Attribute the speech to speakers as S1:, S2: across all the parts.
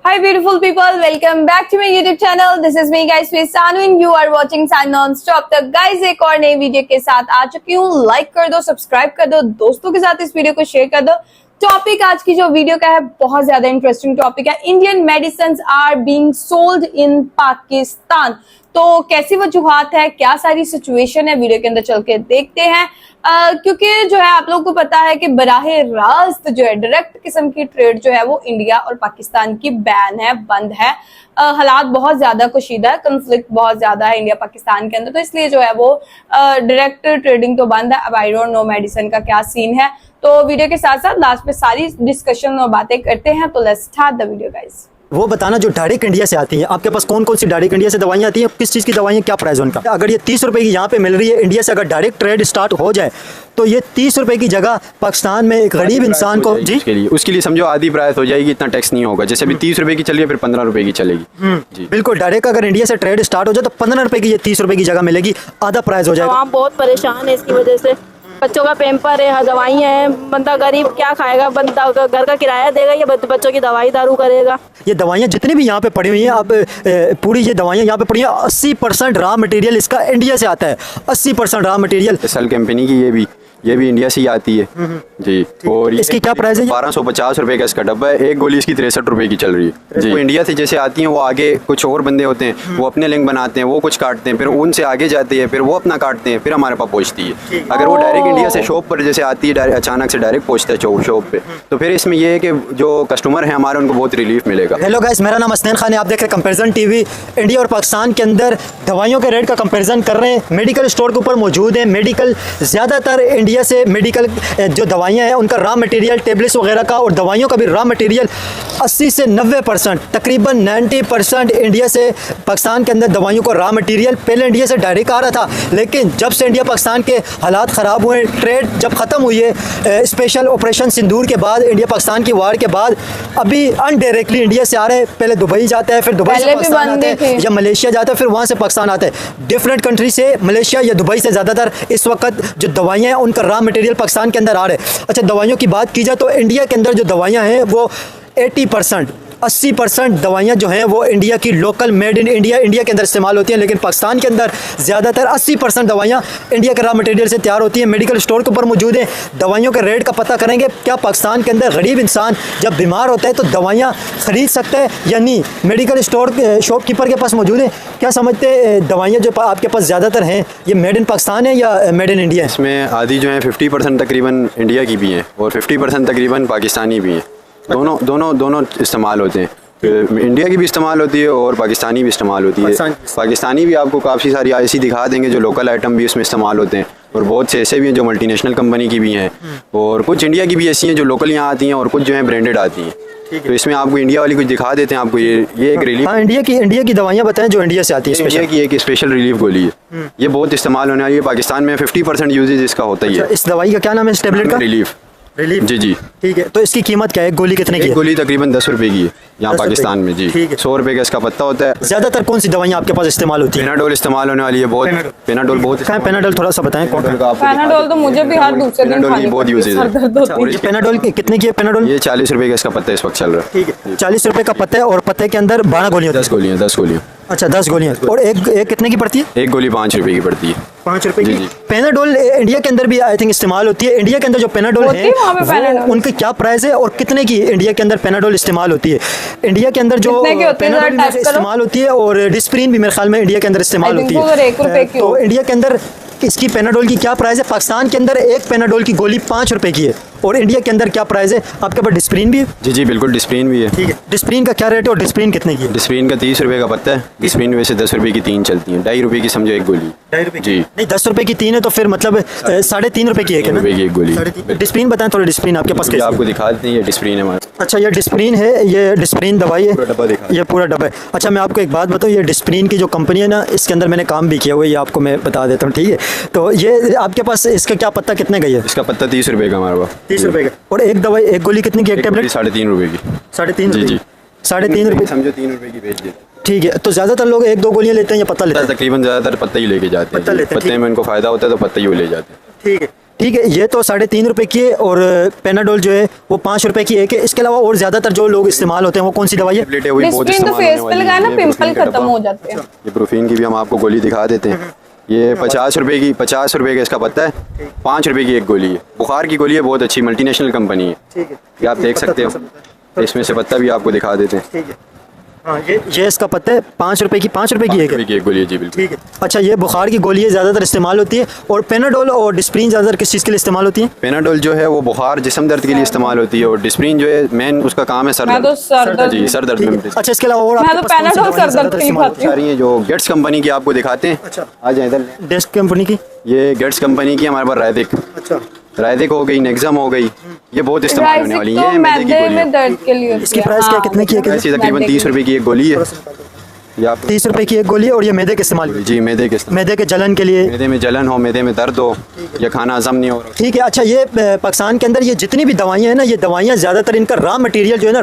S1: Hi beautiful people, welcome back to my YouTube channel. This is me guys, with Sanu and you are watching San Non-Stop. तो guys एक और नई video के साथ आ चुकी हूँ. लाइक कर दो, सब्सक्राइब कर दो, दोस्तों के साथ इस वीडियो को शेयर कर दो. टॉपिक आज की जो वीडियो का है बहुत ज्यादा इंटरेस्टिंग टॉपिक है. Indian medicine are being sold in Pakistan. तो कैसी वजूहात है, क्या सारी सिचुएशन है, वीडियो के अंदर चल के देखते हैं. क्योंकि जो है आप लोगों को पता है कि बराहे रास्त जो है डायरेक्ट किस्म की ट्रेड जो है वो इंडिया और पाकिस्तान की बैन है, बंद है. हालात बहुत ज्यादा कशीदा है, कंफ्लिक्ट बहुत ज्यादा है इंडिया पाकिस्तान के अंदर, तो इसलिए जो है वो डायरेक्ट ट्रेडिंग तो बंद है. अब आई डोंट नो मेडिसिन का क्या सीन है. तो वीडियो के साथ साथ लास्ट में सारी डिस्कशन और बातें करते हैं. तो let's start the video guys.
S2: वो बताना जो डायरेक्ट इंडिया से आती हैं, आपके पास कौन कौन सी डायरेक्ट इंडिया से दवाइयाँ आती हैं, किस चीज़ की दवाइयाँ, क्या प्राइस उनका. अगर ये 30 रुपए की यहाँ पे मिल रही है इंडिया से, अगर डायरेक्ट ट्रेड स्टार्ट हो जाए तो ये 30 रुपए की जगह पाकिस्तान में एक गरीब इंसान को जी
S3: उसके लिए समझो आधी प्राइस हो जाएगी, इतना टैक्स नहीं होगा. जैसे अभी 30 रुपए की चलिए फिर 15 रुपए की चलेगी. जी
S2: बिल्कुल. डायरेक्ट अगर इंडिया से ट्रेड स्टार्ट हो जाए तो 15 रुपए की ये 30 रुपए की जगह मिलेगी, आधा प्राइस हो जाएगा.
S4: आप बहुत परेशान है इसकी वजह से. बच्चों का पेम्पर है, दवाइयाँ हैं. बंदा गरीब क्या खाएगा, बंदा घर का किराया देगा या बच्चों की दवाई दारू करेगा.
S2: ये दवाइयाँ जितनी भी यहाँ पे पड़ी हुई हैं, अब पूरी ये दवाइयाँ यहाँ पे पड़ी हैं, 80% रॉ मटेरियल इसका इंडिया से आता है. 80% रॉ मटेरियल
S3: सल कंपनी की ये भी इंडिया से ही आती है. जी. और
S2: इसकी क्या प्राइस है?
S3: 1250 रुपए का इसका डब्बा है. एक गोली इसकी 63 रुपए की चल रही है. जी. वो इंडिया से जैसे आती हैं, वो आगे कुछ और बंदे होते हैं, वो अपने लिंक बनाते हैं, वो कुछ काटते हैं, फिर उनसे आगे जाती है, फिर वो अपना काटते हैं, फिर हमारे पास पहुँचती है. अगर वो डायरेक्ट इंडिया से शॉप पर जैसे आती है, अचानक से डायरेक्ट पहुँचता है शॉप पे, तो फिर इसमें ये है कि जो कस्टमर है हमारे, उनको बहुत रिलीफ मिलेगा.
S2: हेलो गाइस, मेरा नाम हसनैन खान है. आप देख रहे हैं कंपैरिजन टीवी. इंडिया और पाकिस्तान के अंदर दवाइयों के रेट का कंपैरिजन कर रहे हैं. मेडिकल स्टोर के ऊपर मौजूद है. मेडिकल ज़्यादातर इंडिया से मेडिकल जो दवाइयाँ हैं उनका रॉ मटेरियल, टेबलेट्स वगैरह का और दवाइयों का भी रॉ मटेरियल 80 से 90%, तकरीबन 90% इंडिया से पाकिस्तान के अंदर दवाइयों का रॉ मटेरियल पहले इंडिया से डायरेक्ट आ रहा था. लेकिन जब से इंडिया पाकिस्तान के हालात ख़राब हुए, ट्रेड जब ख़त्म हुई है, स्पेशल ऑपरेशन सिंदूर के बाद, इंडिया पाकिस्तान की वार के बाद, अभी अनडायरेक्टली इंडिया से आ रहे हैं. पहले दुबई जाता है, फिर दुबई से पाकिस्तान आता है, या मलेशिया जाता है, फिर वहाँ से पाकिस्तान आता है. डिफरेंट कंट्री से मलेशिया या दुबई से ज़्यादातर इस वक्त जो दवाइयाँ हैं उनका रॉ मटेरियल पाकिस्तान के अंदर आ रहे हैं. अच्छा, दवाइयों की बात की जाए तो इंडिया के अंदर जो दवाइयाँ हैं वो 80% दवाइयाँ जो हैं वो इंडिया की लोकल मेड इन इंडिया के अंदर इस्तेमाल होती हैं. लेकिन पाकिस्तान के अंदर ज़्यादातर 80% दवाइयाँ इंडिया के रॉ मटेरियल से तैयार होती हैं. मेडिकल स्टोर के ऊपर मौजूद हैं. दवाइयों के रेट का पता करेंगे. क्या पाकिस्तान के अंदर गरीब इंसान जब बीमार होता है तो दवाइयाँ ख़रीद सकता है या नहीं? मेडिकल स्टोर शॉपकीपर के पास मौजूद है. क्या समझते हैं दवाइयाँ जो आपके पास ज़्यादातर हैं ये मेड इन पाकिस्तान है या मेड इन इंडिया है?
S3: इसमें आधी जो है 50% तकरीबन इंडिया की भी हैं और 50% तकरीबन पाकिस्तानी भी हैं. दोनों इस्तेमाल होते हैं. इंडिया की भी इस्तेमाल होती है और पाकिस्तानी भी इस्तेमाल होती है. पाकिस्तानी भी आपको काफ़ी सारी ऐसी दिखा देंगे जो लोकल आइटम भी उसमें इस्तेमाल होते हैं, और बहुत से ऐसे भी हैं जो मल्टीनेशनल कंपनी की भी हैं, और कुछ इंडिया की भी ऐसी हैं जो लोकल यहाँ आती हैं, और कुछ जो है ब्रांडेड आती हैं. तो इसमें आपको इंडिया वाली कुछ दिखा देते हैं. आपको ये एक रिलीफ.
S2: हाँ, इंडिया की दवाइयाँ बताएं जो इंडिया से आती है.
S3: इंडिया की एक स्पेशल रिलीफ गोली है. ये बहुत इस्तेमाल होने वाली है. पाकिस्तान में 50% यूजेज इसका होता ही है.
S2: इस दवाई का क्या नाम है, इस टेबलेट का?
S3: रिलीफ. जी.
S2: ठीक है. तो इसकी कीमत क्या है? गोली कितने की है?
S3: गोली तकरीबन 10 रुपए की है यहाँ पाकिस्तान में. जी. 100 रुपए का इसका पत्ता होता है.
S2: ज़्यादातर कौन सी दवाइयाँ आपके पास इस्तेमाल होती है?
S3: पेनाडोल इस्तेमाल होने वाली है बहुत. पेनाडोल बहुत.
S2: पेनाडोल थोड़ा सा बताएं.
S1: पेनाडोल तो मुझे भी हर दूसरे दिन खानी
S3: बहुत यूजेज है.
S2: पेनाडोल कितने की है? पेनाडोल
S3: ये 40 रुपए का इसका पत्ता इस वक्त चल रहा है.
S2: ठीक है. 40 रुपए का पत्ता है और पत्ते के अंदर 12 गोलियाँ.
S3: 10 गोलियाँ.
S2: अच्छा, 10 गोलियाँ. और एक कितने की पड़ती है?
S3: एक गोली 5 रुपए की पड़ती है.
S2: 5 रुपए की.
S3: जी.
S2: पेनाडोल इंडिया के अंदर भी आई थिंक इस्तेमाल होती है. इंडिया के अंदर जो पेनाडोल है उनकी क्या प्राइस है और कितने की इंडिया के अंदर पेनाडोल इस्तेमाल होती है? इंडिया के अंदर जो पेनाडोल इस्तेमाल होती है और डिस्प्रिन भी मेरे ख्याल में इंडिया के अंदर इस्तेमाल होती है. तो इंडिया के अंदर इसकी पेनाडोल की क्या प्राइस है? पाकिस्तान के अंदर एक पेनाडोल की गोली 5 रुपए की है और इंडिया के अंदर क्या प्राइस है? आपके पास डिस्प्रिन भी है?
S3: जी बिल्कुल, डिस्प्रिन भी है.
S2: ठीक है. डिस्प्रिन का क्या रेट है और डिस्प्रिन कितने की है?
S3: डिस्प्रिन का 30 रुपए का पत्ता है. डिस्प्रिन वैसे 10 रुपए की 3 चलती है. 2.5 रुपए की समझो एक गोली.
S2: 2.5 रुपए
S3: जी.
S2: नहीं, 10 रुपए की 3 है तो फिर मतलब 3.5 रुपए की है क्या?
S3: एक गोली.
S2: डिस्प्रिन बताएं थोड़ा. डिस्प्रिन आपके पास
S3: आपको दिखा देते हैं. ये डिस्प्रिन है हमारा.
S2: अच्छा, ये डिस्प्रिन है. ये डिस्प्रिन दवाई है. ये पूरा डब्बा है. अच्छा, मैं आपको एक बात बताऊँ. ये डिस्प्रिन की जो कंपनी है ना, इसके अंदर मैंने काम भी किया हुआ है. ये आपको मैं बता देता हूँ. ठीक है. तो ये आपके पास इसका क्या पत्ता कितने का है?
S3: इसका पत्ता 30 रुपए का हमारे पास.
S2: 30 रुपए का. और एक दवाई, एक गोली कितने की? एक टेबलेट
S3: 3.5 रुपए की.
S2: 3.5.
S3: जी.
S2: 3.5 रुपए
S3: समझो 3 रुपए की बेच देते.
S2: ठीक है. तो ज़्यादातर लोग 1-2 गोलियाँ लेते हैं या पत्ता लेते हैं?
S3: तकरीबन ज़्यादातर पत्ता ही लेके जाते हैं. पत्ते में उनको फ़ायदा होता है तो पत्ता ही वो ले जाते हैं.
S2: ठीक है. ठीक है, ये तो 3.5 रुपए की है और पेनाडोल जो है वो 5 रुपए की एक है। इसके अलावा और ज़्यादातर जो लोग इस्तेमाल होते हैं वो कौन सी दवाई है?
S3: टेबलेट है, वही बहुत
S1: डिस्प्रिन तो
S3: इस्तेमाल
S1: फेस
S3: होने
S1: पे
S3: वाली
S1: लगाए
S3: है।
S1: ना
S3: ये
S1: पिंपल
S3: ब्रूफीन का
S1: खत्म
S3: डब्बा।
S1: हो जाते हैं।
S3: ये ब्रूफीन की भी हम आपको गोली दिखा देते हैं। ये 50 रुपए की, 50 रुपए का इसका पत्ता है, 5 रुपए की एक गोली है। बुखार की गोली है, बहुत अच्छी मल्टीनेशनल कंपनी है।
S2: ठीक है,
S3: ये आप देख सकते हो। इसमें से पत्ता भी आपको दिखा देते हैं।
S2: ठीक है। हाँ, ये इसका पत्ता है 5 रुपए की, 5 रुपए की एक है।
S3: रुपए की एक गोली है जी, बिल्कुल।
S2: ठीक है। अच्छा, ये बुखार की गोली ज़्यादातर इस्तेमाल होती है और पेनाडोल और डिस्प्रिन ज़्यादातर किस चीज़ के लिए इस्तेमाल होती है?
S3: पेनाडोल जो है वो बुखार जिस्म दर्द के लिए इस्तेमाल होती है और डिस्प्रिन जो है मेन उसका काम है सर
S1: मैं तो
S3: दर्द।
S1: सर दर्द
S3: जी, सर दर्द
S2: ठीक
S3: में
S2: है। अच्छा, इसके अलावा और
S1: मैं
S2: आपके
S1: तो
S2: पास कौन सी
S1: पेनाडोल
S2: दवाइयाँ
S1: सर दर्द
S2: ज़्यादातर
S1: की
S2: इस्तेमाल
S1: खाती हूँ।
S3: सारी है जो गेट्स कंपनी की आपको दिखाते हैं।
S2: अच्छा।
S3: आ जाए इधर।
S2: होती है? डेस्क कंपनी की।
S3: ये गेट्स कंपनी की हमारे पास रायदिक,
S2: अच्छा।
S3: रायदिक हो गई, नेक्सम हो गई, ये बहुत इस्तेमाल होने वाली
S1: राइसिक
S3: है।
S1: तो
S3: ये मैदे की
S1: मैदे
S3: गोली
S1: में
S3: है।
S1: दर्द के लिए होती
S2: इसकी
S1: है।
S2: प्राइस क्या
S1: हाँ,
S2: कितने की है?
S3: ऐसी तकरीबन
S1: मैदे
S3: 30 रुपए की एक गोली है। ये आप
S2: 30 रुपए की एक गोली है और ये मैदे के इस्तेमाल
S3: जी मैदे के इस्तेमाल।
S2: मैदे के जलन के लिए।
S3: मैदे में जलन हो, मैदे में दर्द हो या खाना हजम नहीं हो रहा।
S2: ठीक है। अच्छा, ये पाकिस्तान के अंदर ये जितनी भी दवाइयाँ हैं ना, ये दवाइयाँ ज़्यादातर इनका रॉ मटेरियल जो है ना,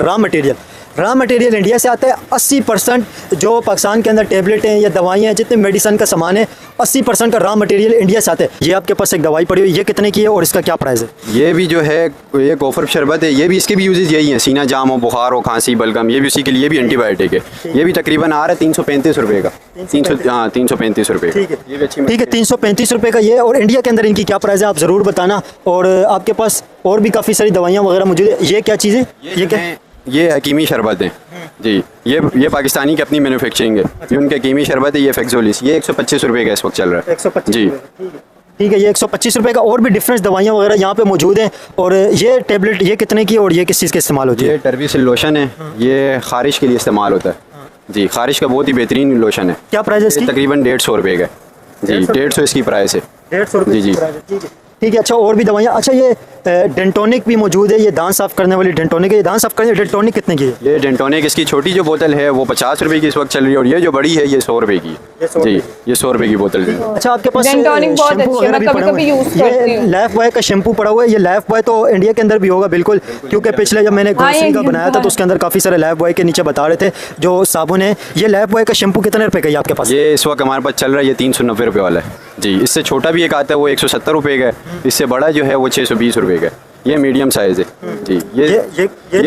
S2: रॉ मटेरियल इंडिया से आता है। 80% जो पाकिस्तान के अंदर टेबलेटें या दवाइयाँ हैं, जितने मेडिसन का सामान है, 80% का रॉ मटेरियल इंडिया से आता है। ये आपके पास एक दवाई पड़ी हुई, ये कितने की है और इसका क्या प्राइस है?
S3: ये भी जो है ये कोफर शरबत है, ये भी इसके भी यूजेज यही है। सीना जाम हो, बुखार हो, खांसी, बलगम, ये भी उसी के लिए भी एंटीबायोटिक है। ये भी तकरीबन आ रहा है 335 रुपये का। 335 रुपये।
S2: ठीक है।
S3: ये भी अच्छी
S2: ठीक है, 335 रुपये का ये। और इंडिया के अंदर इनकी क्या प्राइस है आप ज़रूर बताना। और आपके पास और भी काफ़ी सारी दवाइयाँ वगैरह मौजूद है। ये क्या चीज़ है? ये क्या?
S3: ये हकीमी शरबत है जी। ये पाकिस्तानी की अपनी मैन्युफैक्चरिंग है। ये उनके हकीमी शरबत है। ये फेक्सोलिस, ये 125 रुपये का इस वक्त चल रहा है।
S2: 125
S3: जी।
S2: ठीक है, ये 125 रुपये का। और भी डिफरेंट दवाइयाँ वगैरह यहाँ पे मौजूद हैं। और ये टेबलेट ये कितने की और ये किस चीज़ के इस्तेमाल होती है?
S3: ये टर्बिसिल लोशन है, ये खारिश के लिए इस्तेमाल होता है जी। खारिश का बहुत ही बेहतरीन लोशन है।
S2: क्या प्राइस है
S3: ये
S2: इसकी?
S3: तकरीबन 150 रुपये का जी। 150 इसकी प्राइस है।
S2: 150
S3: जी जी।
S2: ठीक है। अच्छा, और भी दवाइयाँ। अच्छा, ये डेंटोनिक भी मौजूद है, ये दांत साफ़ करने वाली डेंटोनिक है। ये दांत साफ़ करने डेंटोनिक कितने की है?
S3: ये डेंटोनिक इसकी छोटी जो बोतल है वो 50 रुपये की इस वक्त चल रही है और ये जो बड़ी है ये 100 रुपये की है जी। ये 100 रुपये की बोतल है।
S2: अच्छा, आपके पास
S1: डेंटोनिक बहुत
S2: शैम्पू
S1: अच्छी है,
S2: वगैरह
S1: मैं
S2: भी
S1: कभी
S2: पड़ा हुआ
S1: कभी
S2: है।
S1: यूज करती
S2: ये
S1: हूँ।
S2: लाइफ बॉय का शैम्पू पड़ा हुआ है। ये लाइफ बॉय तो इंडिया के अंदर भी होगा बिल्कुल, क्योंकि पिछले जब मैंने
S1: हाँ, ये
S2: ग्रोसरी का बनाया था
S1: है।
S2: तो उसके अंदर काफ़ी सारे लाइफ बॉय के नीचे बता रहे थे जो साबुन है। ये लाइफ बॉय का शैम्पू कितने रुपए का है आपके पास?
S3: ये इस वक्त हमारे पास चल रहा है, ये 390 रुपये वाला है जी। इससे छोटा भी एक आता है वो 170 रुपये का है। इससे बड़ा जो है वो 620 रुपये का है। ये मीडियम साइज़ है जी।
S2: ये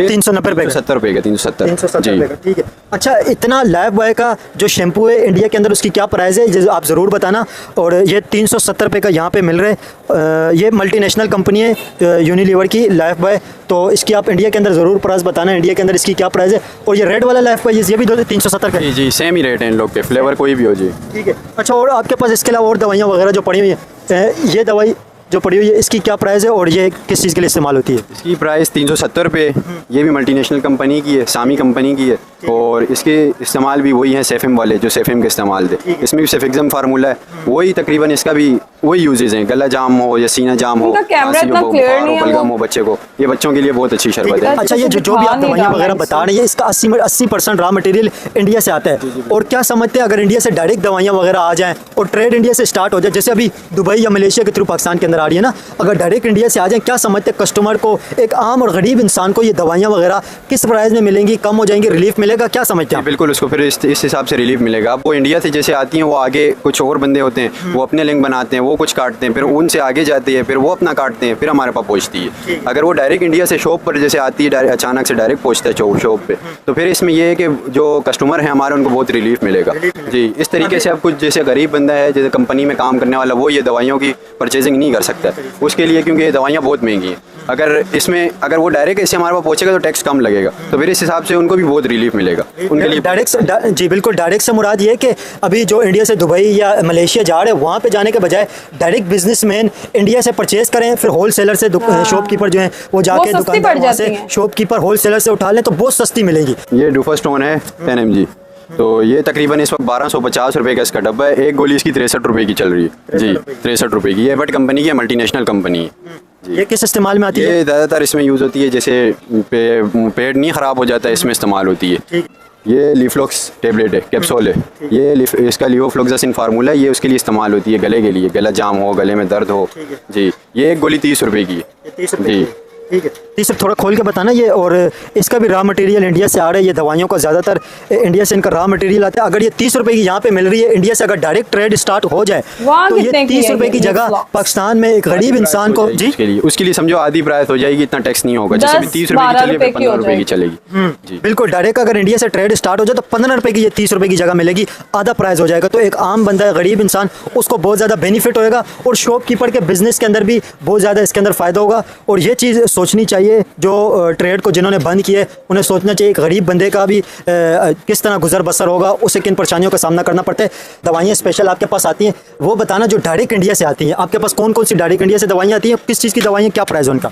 S2: 390 रुपये का?
S3: 370 रुपये का। 370 जी।
S2: ठीक है। अच्छा, इतना लाइफ बॉय का जो शैम्पू है इंडिया के अंदर उसकी क्या प्राइस है ये आप ज़रूर बताना। और ये 370 रुपये का यहाँ पे मिल रहा है। ये मल्टीनेशनल कंपनी है यूनिलीवर की लाइफ बॉय, तो इसकी आप इंडिया के अंदर ज़रूर प्राइस बताना इंडिया के अंदर इसकी क्या प्राइस है। और ये रेड वाला लाइफ बॉय ये भी 370 का है?
S3: जी जी, सेम ही रेट है इन लोग के, फ्लेवर कोई भी हो जी।
S2: ठीक है। अच्छा, और आपके पास इसके अलावा और दवाइयाँ वगैरह जो पड़ी हुई हैं, ये दवाई जो पड़ी हुई है इसकी क्या प्राइस है और ये किस चीज़ के लिए इस्तेमाल होती है?
S3: इसकी प्राइस 370 रुपये। ये भी मल्टीनेशनल कंपनी की है, सामी कंपनी की है और इसके इस्तेमाल भी वही है सेफिम वाले जो सेफिम के इस्तेमाल थे। इसमें भी सेफिक्सम फार्मूला है, वही तकरीबन इसका भी वही यूजेज हैं। गला जाम हो या सीना जाम हो,
S1: उनका कैमरा
S3: खांसी
S1: इतना
S3: हो,
S1: क्लियर
S3: बुखार हो,
S1: नहीं है
S3: बलगम
S1: वो।
S3: हो बच्चे को, ये बच्चों के लिए बहुत अच्छी शरबत है।
S2: अच्छा, ये जो भी आप दवाइयाँ वगैरह बता रहे हैं इसका 80% रॉ मटेरियल इंडिया से आता है। और क्या समझते हैं अगर इंडिया से डायरेक्ट दवाइयाँ वगैरह आ जाएँ और ट्रेड इंडिया से स्टार्ट हो जाए, जैसे अभी दुबई या मलेशिया के थ्रू पाकिस्तान के अंदर आ रही है ना, अगर डायरेक्ट इंडिया से आ जाए, क्या समझते हैं कस्टमर को, एक आम और गरीब इंसान को ये दवाइयाँ वगैरह किस प्राइस में मिलेंगी, कम हो जाएंगी, रिलीफ मिलेगा, क्या समझते हैं?
S3: बिल्कुल, उसको फिर इस हिसाब से रिलीफ मिलेगा। अब वो इंडिया से जैसे आती हैं वो आगे कुछ और बंदे होते हैं, वो अपने लिंक बनाते हैं, वो कुछ काटते हैं, फिर उनसे आगे जाती है, फिर वो अपना काटते हैं, फिर हमारे पास पहुँचती है। अगर वो डायरेक्ट इंडिया से शॉप पर जैसे आती है, अचानक से डायरेक्ट पहुँचता है शॉप पे, तो फिर इसमें ये है कि जो कस्टमर है हमारे उनको बहुत रिलीफ मिलेगा जी। इस तरीके से अब कुछ जैसे गरीब बंदा है, जैसे कंपनी में काम करने वाला, वो ये दवाइयों की परचेजिंग नहीं कर सकता उसके लिए, क्योंकि ये दवाइयाँ बहुत महंगी हैं। अगर वो डायरेक्ट ऐसे हमारे पास पहुँचेगा तो टैक्स कम लगेगा, तो फिर इस हिसाब से उनको भी बहुत रिलीफ मिलेगा उनके लिए।
S2: डायरेक्ट जी बिल्कुल, डायरेक्ट से मुराद ये है कि अभी जो इंडिया से दुबई या मलेशिया जा रहे हैं वहाँ पे जाने के बजाय डायरेक्ट बिजनेसमैन इंडिया से परचेज करें, फिर होलसेलर से शॉपकीपर जो है वो जाके दुकानदार वहाँ से शॉपकीपर होलसेलर से उठा लें तो बहुत सस्ती मिलेगी।
S3: ये डूफा स्टोन है 10 mg, तो ये तकरीबन इस वक्त 1250 रुपये का इसका डब्बा है। एक गोली इसकी 63 रुपये की चल रही है जी। 63 रुपये की। ये बट कंपनी की है, मल्टीनेशनल कंपनी है।
S2: ये किस इस्तेमाल में आती है?
S3: ये ज़्यादातर इसमें यूज़ होती है जैसे पेट नहीं ख़राब हो जाता है, इसमें इस्तेमाल होती है। ये लीफ्लॉक्स टेबलेट है, कैप्सूल है। ये इसका लियोफ्लोक्सासिन फार्मूला है, ये उसके लिए इस्तेमाल होती है, गले के लिए, गला जाम हो, गले में दर्द हो जी। ये एक गोली 30 रुपये की है जी।
S2: ठीक है, तो सिर्फ थोड़ा खोल के बताना ये, और इसका भी रॉ मटेरियल इंडिया से आ रहा है, ये दवाइयों का ज़्यादातर इंडिया से इनका रॉ मटेरियल आता है। अगर ये 30 रुपए की यहाँ पे मिल रही है, इंडिया से अगर डायरेक्ट ट्रेड स्टार्ट हो जाए
S1: वहाँ
S2: तो ये
S1: कितने की
S2: 30
S1: है
S2: रुपए की
S1: ये
S2: जगह
S1: फ्लॉक्स?
S2: पाकिस्तान में एक गरीब इंसान को जी
S3: उसके लिए समझो आधी प्राइस हो जाएगी, इतना टैक्स नहीं होगा। जैसे 30 रुपए की
S1: 10-12
S3: चलिए,
S1: रुपए की
S3: 15
S1: हो
S3: रुपए की
S1: जाएगी।
S3: चलेगी जी।
S2: बिल्कुल, डायरेक्ट अगर इंडिया से ट्रेड स्टार्ट हो जाए तो 15 रुपए की ये 30 रुपए की जगह मिलेगी, आधा प्राइस हो जाएगा। तो एक आम बंदा, गरीब इंसान, उसको बहुत ज़्यादा बेनिफिट होएगा, और शॉपकीपर के बिजनेस के अंदर भी बहुत ज़्यादा इसके अंदर फ़ायदा होगा। और ये चीज़ सोचनी चाहिए, जो ट्रेड को जिन्होंने बंद किए उन्हें सोचना चाहिए एक गरीब बंदे का भी किस तरह गुजर बसर होगा, उसे किन परेशानियों का सामना करना पड़ता है। दवाइयाँ स्पेशल आपके पास आती हैं, वो बताना जो डायरेक्ट इंडिया से आती हैं, आपके पास कौन कौन सी डायरेक्ट इंडिया से दवाइयाँ आती हैं, किस चीज़ की दवाइयाँ, क्या प्राइस है उनका?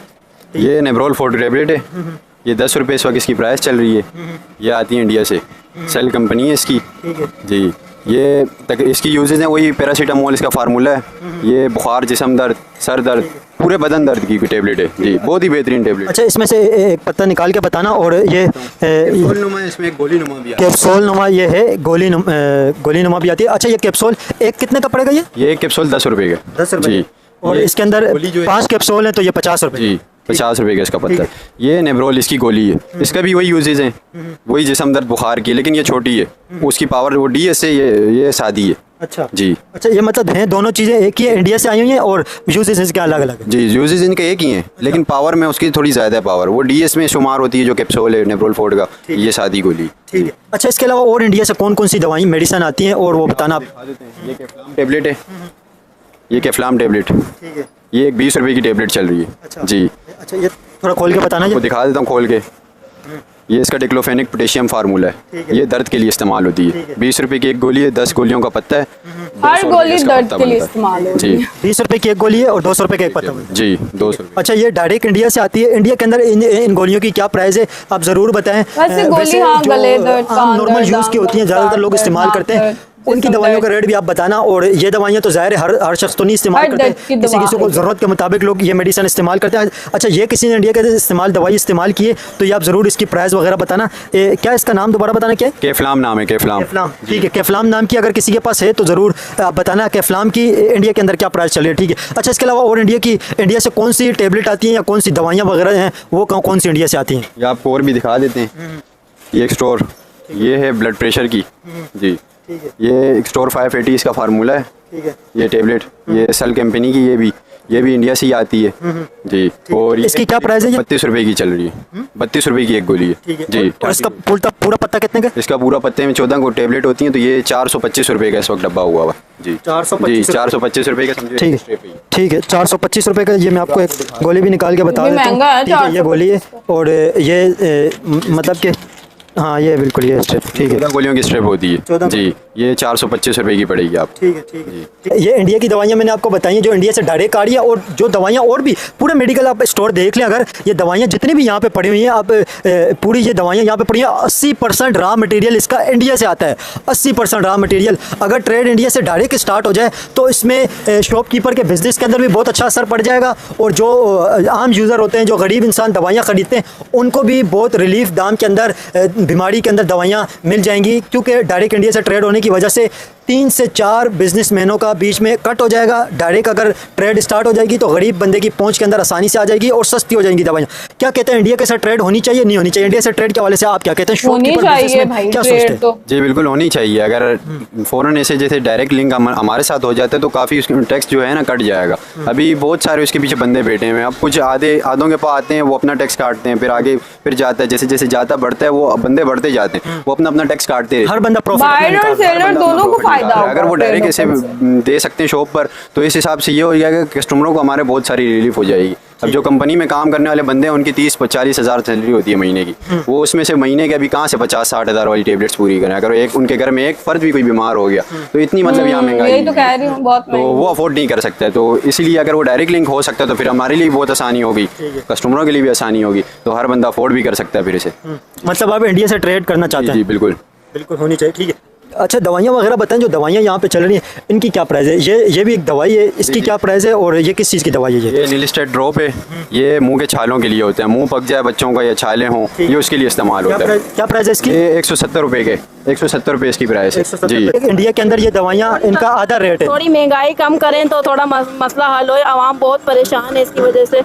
S3: ये नेब्रोल 40 टेबलेट है, ये 10 रुपये इस वक्त इसकी प्राइस चल रही है। ये आती है इंडिया से, सेल कंपनी है इसकी जी। ये इसकी यूजेज हैं वही पैरासीटामोल इसका फार्मूला है। ये बुखार, जिस्म दर्द, सर दर्द, पूरे बदन दर्द की टेबलेट है जी, बहुत ही बेहतरीन टेबलेट।
S2: अच्छा, इसमें से एक पत्ता निकाल के बताना। और ये
S3: नुमा, इसमें एक गोली नुमा भी
S2: कैप्सूल नुमा, ये है गोली नुमा भी आती है। अच्छा, ये कैप्सूल एक कितने का पड़ेगा? ये
S3: एक कैप्सूल 10 रुपये का।
S2: 10 रुपये
S3: जी।
S2: और इसके अंदर 5 कैप्सूल हैं तो ये 50 रुपये
S3: जी, 50 रुपये का इसका पत्ता। ये नेब्रोल इसकी गोली है, इसका भी वही यूजेज हैं, वही जिस्म दर्द बुखार की, लेकिन ये छोटी है, उसकी पावर वो DS है, ये सादी है।
S2: अच्छा
S3: जी।
S2: अच्छा, ये मतलब है दोनों चीज़ें एक ही है, इंडिया से आई हुई हैं, और यूजेज इसके अलग अलग है?
S3: जी, यूजेज इनके एक ही हैं, लेकिन पावर में उसकी थोड़ी ज़्यादा है पावर। वो DS में शुमार होती है जो कैप्सूल है नेब्रोल 40 का, ये सादी गोली।
S2: ठीक है। अच्छा, इसके अलावा और इंडिया से कौन कौन सी दवाई मेडिसिन आती हैं, और वो बताना आप?
S3: ये कैफ्लाम टेबलेट है, ये कैफ्लाम टेबलेट,
S2: ठीक है,
S3: ये एक 20 रुपये की टेबलेट चल रही है।
S2: अच्छा
S3: जी।
S2: अच्छा, ये थोड़ा खोल के बताना।
S3: आपको दिखा देता हूँ खोल के। ये इसका डिक्लोफेनिक पोटेशियम फार्मूला है, ये दर्द के लिए इस्तेमाल होती है। 20 रुपये की एक गोली है, 10 गोलियों का पत्ता है।
S1: हर
S3: 200
S1: गोली
S3: इसका
S1: दर्द
S3: पत्ता
S1: के लिए
S3: बनता है।
S1: इस्तेमाल होती
S3: जी।
S1: है।
S2: 20 रुपये की एक गोली है और 200 रुपये का एक पत्ता।
S3: जी, 200 रुपये।
S2: अच्छा, ये डायरेक्ट इंडिया से आती है। इंडिया के अंदर इन गोलियों की क्या प्राइस है, आप ज़रूर बताएं।
S1: वैसे गोली, हाँ,
S2: जो
S1: गले दर्द, कान
S2: नॉर्मल
S1: दर्द,
S2: यूज़ की होती हैं, ज़्यादातर लोग
S1: दर्द,
S2: इस्तेमाल
S1: नाक
S2: करते हैं,
S1: दर्द,
S2: उनकी
S1: जिस्म
S2: दवाइयों का
S1: दर्द।
S2: रेट भी आप बताना। और ये दवाइयाँ तो ज़ाहिर है हर शख्स तो नहीं इस्तेमाल
S1: हर
S2: करते,
S1: दर्द की
S2: किसी
S1: दवा
S2: किसी को
S1: है।
S2: ज़रूरत के मुताबिक लोग ये मेडिसिन इस्तेमाल करते हैं। अच्छा, ये किसी ने इंडिया के दवाई इस्तेमाल की है तो ये आप ज़रूर इसकी प्राइस वगैरह बताना। क्या इसका नाम दोबारा बताना क्या है?
S3: कैफ्लाम नाम है, कैफ्लाम।
S2: ठीक है, कैफ्लाम नाम की अगर किसी के पास है तो ज़रूर आप बताना कैफ्लाम की इंडिया के अंदर क्या प्राइस चल रही है। ठीक है। अच्छा, इसके अलावा और इंडिया से कौन सी टेबलेट आती हैं या कौन सी दवाइयाँ वगैरह हैं, वो कौन सी इंडिया से आती हैं?
S3: ये आपको और भी दिखा देते हैं। ये एक स्टोर, ये है ब्लड प्रेशर की जी। ये एक स्टोर 580 इसका फार्मूला है।
S2: ठीक है।
S3: ये टेबलेट, ये सेल कंपनी की, ये भी इंडिया से ही आती है जी। और
S2: इसकी क्या प्राइस है?
S3: 32 रुपये की चल रही है, 32 रुपये की एक गोली है जी।
S2: और इसका पूरा पत्ता कितने का?
S3: इसका पूरा पत्ते में 14 को टेबलेट होती हैं, तो ये 425 रुपये का इस वक्त डब्बा हुआ जी। 425 रुपये का समझो।
S2: ठीक है, ठीक है, 425 रुपये का। ये मैं आपको एक गोली भी निकाल के बता
S1: ये
S2: देता हूँ।
S1: महंगा है,
S2: ठीक है, ये गोली है, और ये मतलब कि हाँ, ये बिल्कुल ये स्ट्रिप। ठीक है,
S3: 14 गोलियों की स्ट्रिप होती है
S2: 14
S3: जी। ये 425 रुपये की पड़ेगी आप।
S2: ठीक है, ठीक है। ये इंडिया की दवाइयाँ मैंने आपको बताई हैं जो इंडिया से डायरेक्ट आ रही है, और जो दवाइयाँ और भी पूरे मेडिकल आप स्टोर देख लें, अगर ये दवाइयाँ जितनी भी यहाँ पे पड़ी हुई हैं, आप पूरी ये दवाइयाँ यहाँ पे पड़ी हैं, 80% रॉ मटेरियल इसका इंडिया से आता है। 80% रॉ मटेरियल अगर ट्रेड इंडिया से डायरेक्ट स्टार्ट हो जाए तो इसमें शॉपकीपर के बिजनेस के अंदर भी बहुत अच्छा असर पड़ जाएगा, और जो आम यूज़र होते हैं, जो गरीब इंसान दवाइयाँ ख़रीदते हैं, उनको भी बहुत रिलीफ दाम के अंदर बीमारी के अंदर दवाइयाँ मिल जाएंगी। क्योंकि डायरेक्ट इंडिया से ट्रेड होने की वजह से 3 से 4 बिजनेसमैनों का बीच में कट हो जाएगा। डायरेक्ट अगर ट्रेड स्टार्ट हो जाएगी तो गरीब बंदे की पहुंच के अंदर आसानी से आ जाएगी और सस्ती हो जाएंगी दवाइयाँ। क्या कहते हैं, इंडिया के साथ ट्रेड होनी चाहिए, नहीं होनी चाहिए? इंडिया से ट्रेड के हवाले से आप क्या कहते हैं?
S1: होनी
S2: शॉपकीपर
S1: चाहिए
S2: बिजनेसमैन
S1: भाई,
S2: क्या सोचते
S1: ट्रेड
S2: हैं?
S1: तो
S3: जी बिल्कुल होनी चाहिए। अगर फ़ौरन ऐसे जैसे डायरेक्ट लिंक हमारे साथ हो जाता है तो काफ़ी उसका टैक्स जो है ना कट जाएगा। अभी बहुत सारे उसके पीछे बंदे बैठे हैं। अब कुछ आधों के पास आते हैं, वो अपना टैक्स काटते हैं, फिर आगे फिर जाता है, जैसे जैसे जाता बढ़ता है वो बंदे बढ़ते जाते हैं, वो अपना टैक्स काटते हैं।
S2: हर बंदा
S1: बायर और
S2: प्रॉफिट
S1: सेलर दोनों को फायदा होगा।
S3: अगर वो डायरेक्ट ऐसे दे सकते हैं शॉप पर, तो इस हिसाब से ये हो जाएगा कि कस्टमरों को हमारे बहुत सारी रिलीफ हो जाएगी। अब जो कंपनी में काम करने वाले बंदे हैं उनकी 30-40 हज़ार सैलरी होती है महीने की, वो उसमें से महीने के अभी कहाँ से 50-60 हज़ार वाली टेबलेट्स पूरी करें। अगर एक उनके घर में एक फर्द भी कोई बीमार हो गया तो इतनी मतलब यहाँ महंगाई
S1: यही तो कह रही हूँ, बहुत
S3: तो वो अफोर्ड नहीं कर सकता है। तो इसीलिए अगर वो डायरेक्ट लिंक हो सकता है तो फिर हमारे लिए बहुत आसानी होगी, कस्टमरों के लिए भी आसानी होगी, तो हर बंदा अफोर्ड भी कर सकता है फिर इसे।
S2: मतलब आप इंडिया से ट्रेड करना चाहते हैं?
S3: जी बिल्कुल
S2: बिल्कुल होनी चाहिए। ठीक है। अच्छा, दवाइयाँ वगैरह बताएं, जो दवाइयाँ यहाँ पे चल रही हैं इनकी क्या प्राइस है? ये भी एक दवाई है, इसकी क्या प्राइस है, और ये किस चीज़ की दवाई है?
S3: ये नीलिस्टेट ड्रॉप है, ये मुंह के छालों के लिए होता है। मुंह पक जाए बच्चों का या छाले हों, ये उसके लिए इस्तेमाल होता है।
S2: क्या प्राइस है इसकी?
S3: ये 170 रुपये के 170 रुपये इसकी प्राइस है जी।
S2: इंडिया के अंदर ये दवाइयाँ इनका आधा रेट है।
S4: थोड़ी महंगाई कम करें तो थोड़ा मसला हल हो। आवाम बहुत परेशान है इसकी वजह से।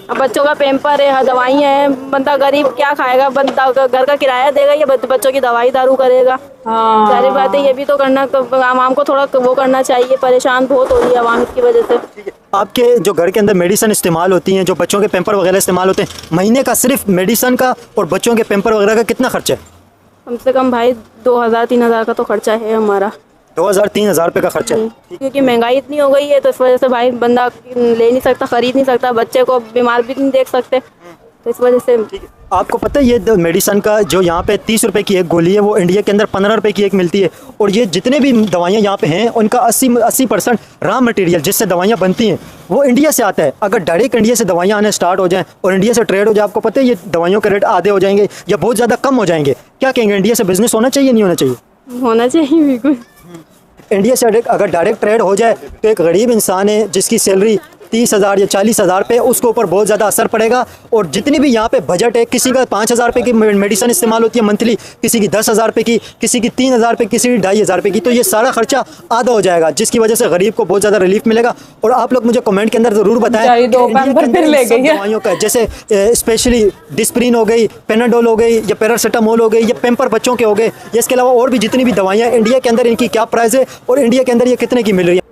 S4: अब बच्चों का पेम्पर है, दवाइयाँ हैं, बंदा गरीब क्या खाएगा, बंदा घर का किराया देगा या बच्चों की दवाई दारू करेगा।
S1: हाँ
S4: सारी बातें ये भी तो करना, आवाम को थोड़ा वो करना चाहिए। परेशान बहुत हो रही है आवाम इसकी वजह से।
S2: आपके जो घर के अंदर मेडिसिन इस्तेमाल होती हैं, जो बच्चों के पेम्पर वगैरह इस्तेमाल होते हैं, महीने का सिर्फ मेडिसिन का और बच्चों के पेम्पर वगैरह का कितना खर्चा है?
S4: कम से कम भाई 2000-3000 का तो खर्चा है हमारा।
S2: 2000-3000 रुपये का खर्चा है।
S4: क्योंकि महंगाई इतनी हो गई है तो इस वजह से भाई बंदा ले नहीं सकता, खरीद नहीं सकता, बच्चे को बीमार भी नहीं देख सकते, तो इस वजह से।
S2: आपको पता है ये मेडिसिन का जो यहाँ पे 30 रुपए की एक गोली है वो इंडिया के अंदर 15 रुपए की एक मिलती है। और ये जितने भी दवाइयाँ यहाँ पे हैं उनका 80% रॉ मटेरियल जिससे दवाइयाँ बनती हैं वो इंडिया से आता है। अगर डायरेक्ट इंडिया से दवाइयाँ आने स्टार्ट हो जाएं और इंडिया से ट्रेड हो जाए, आपको पता है ये दवाइयों के रेट आधे हो जाएंगे या बहुत ज़्यादा कम हो जाएंगे। क्या कहेंगे, इंडिया से बिजनेस होना चाहिए नहीं होना चाहिए?
S4: होना चाहिए बिल्कुल।
S2: इंडिया से अगर डायरेक्ट ट्रेड हो जाए तो एक गरीब इंसान है जिसकी सैलरी 30,000 या 40,000 पे, उसके ऊपर बहुत ज़्यादा असर पड़ेगा। और जितनी भी यहाँ पे बजट है, किसी का 5,000 रुपये की मेडिसिन इस्तेमाल होती है मंथली, किसी की 10,000 रुपये की, किसी की 3,000 रुपये, किसी की 2,500 रुपये की, तो ये सारा खर्चा आधा हो जाएगा जिसकी वजह से गरीब को बहुत ज़्यादा रिलीफ मिलेगा। और आप लोग मुझे कमेंट के अंदर ज़रूर बताएं कि इंडिया के अंदर इन सब दवाइयों का, जैसे स्पेशली डिस्प्रिन हो गई, पेनाडोल हो गई, या पैरासीटामोल हो गई, या पेम्पर बच्चों के हो गए, इसके अलावा और भी जितनी भी दवाइयाँ इंडिया के अंदर इनकी क्या प्राइस है और इंडिया के अंदर ये कितने की मिल रही है।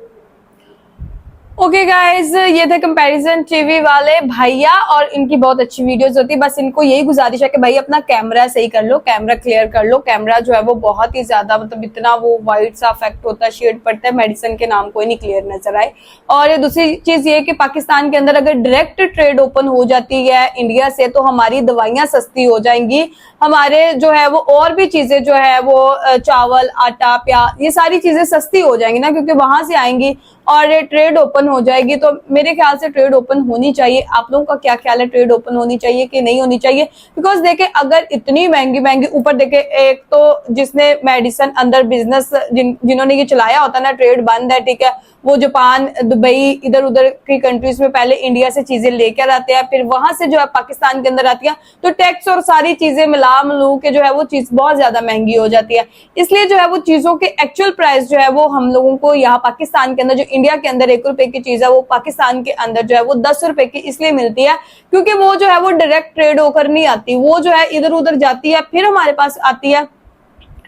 S1: ओके गाइज, ये थे कंपैरिजन टीवी वाले भैया और इनकी बहुत अच्छी वीडियोस होती है। बस इनको यही गुजारिश है कि भाई अपना कैमरा सही कर लो, कैमरा क्लियर कर लो। कैमरा जो है वो बहुत ही ज्यादा, मतलब इतना वो वाइट सा इफेक्ट होता है, शेड पड़ता है, मेडिसिन के नाम कोई नहीं क्लियर नजर आए। और दूसरी चीज ये कि पाकिस्तान के अंदर अगर डायरेक्ट ट्रेड ओपन हो जाती है इंडिया से तो हमारी दवाइयां सस्ती हो जाएंगी, हमारे जो है वो और भी चीजें जो है वो चावल, आटा, प्याज, ये सारी चीजें सस्ती हो जाएंगी ना, क्योंकि वहां से आएंगी और ट्रेड ओपन हो जाएगी। तो मेरे ख्याल से ट्रेड ओपन होनी चाहिए। आप लोगों का क्या ख्याल है, ट्रेड ओपन होनी चाहिए कि नहीं होनी चाहिए? बिकॉज देखे अगर इतनी महंगी महंगी, ऊपर देखे एक तो जिसने मेडिसिन अंदर बिजनेस जिन्होंने ये चलाया होता ना, ट्रेड बंद है, ठीक है, वो जापान, दुबई, इधर उधर की कंट्रीज में पहले इंडिया से चीजें लेकर आते हैं, फिर वहां से जो है पाकिस्तान के अंदर आती है, तो टैक्स और सारी चीजें मिला मिलू के जो है वो चीज बहुत ज्यादा महंगी हो जाती है। इसलिए जो है वो चीजों के एक्चुअल प्राइस जो है वो हम लोगों को यहाँ पाकिस्तान के अंदर, जो इंडिया के अंदर 1 रुपए की चीज है, वो पाकिस्तान के अंदर जो है वो 10 रुपए की इसलिए मिलती है क्योंकि वो जो है वो डायरेक्ट ट्रेड होकर नहीं आती, वो जो है इधर उधर जाती है फिर हमारे पास आती है,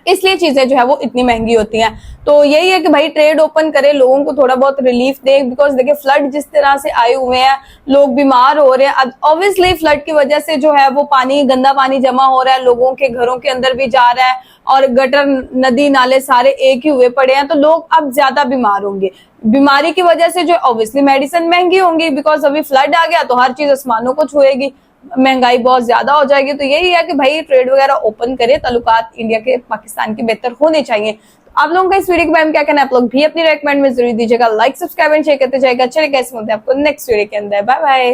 S1: इसलिए चीजें जो है वो इतनी महंगी होती हैं। तो यही है कि भाई ट्रेड ओपन करे, लोगों को थोड़ा बहुत रिलीफ दे। बिकॉज देखिए फ्लड जिस तरह से आए हुए हैं, लोग बीमार हो रहे हैं। अब ऑब्वियसली फ्लड की वजह से जो है वो पानी, गंदा पानी जमा हो रहा है, लोगों के घरों के अंदर भी जा रहा है और गटर, नदी, नाले सारे एक ही हुए पड़े हैं, तो लोग अब ज्यादा बीमार होंगे। बीमारी की वजह से जो ऑब्वियसली मेडिसिन महंगी होंगी, बिकॉज अभी फ्लड आ गया तो हर चीज आसमानों को छुएगी, महंगाई बहुत ज्यादा हो जाएगी। तो यही है कि भाई ट्रेड वगैरह ओपन करे, ताल्लुकात इंडिया के पाकिस्तान के बेहतर होने चाहिए। तो आप लोगों का इस वीडियो के बारे में क्या कहना है, आप लोग भी अपनी रेकमेंड में जरूर दीजिएगा। लाइक, सब्सक्राइब एंड शेयर करते जाएगा। चलिए गाइस, मिलते हैं आपको नेक्स्ट वीडियो के अंदर। Bye bye.